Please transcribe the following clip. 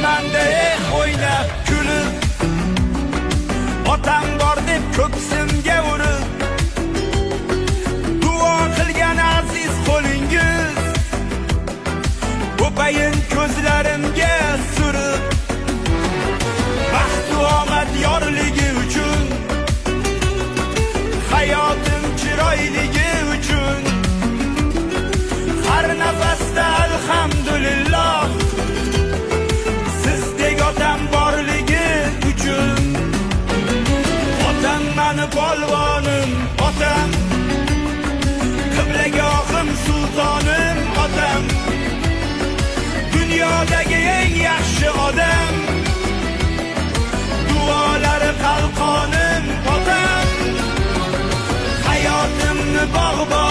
manda o'ynab kulib, otam bor deb ko'ksimga urib, duo qilgan aziz qo'lingiz, o'payin ko'zlarimga surib, baxt omad yorligi uchun, hayotim chiroyligi uchun, har nafasda alhamdulillah, sizdek otam borligi uchun. Otam mani polvonim, otam qiblagohim, sultonim, otam dunyodagi eng yaxshi odam, duolari qalqonim, otam hayotimni bog'bon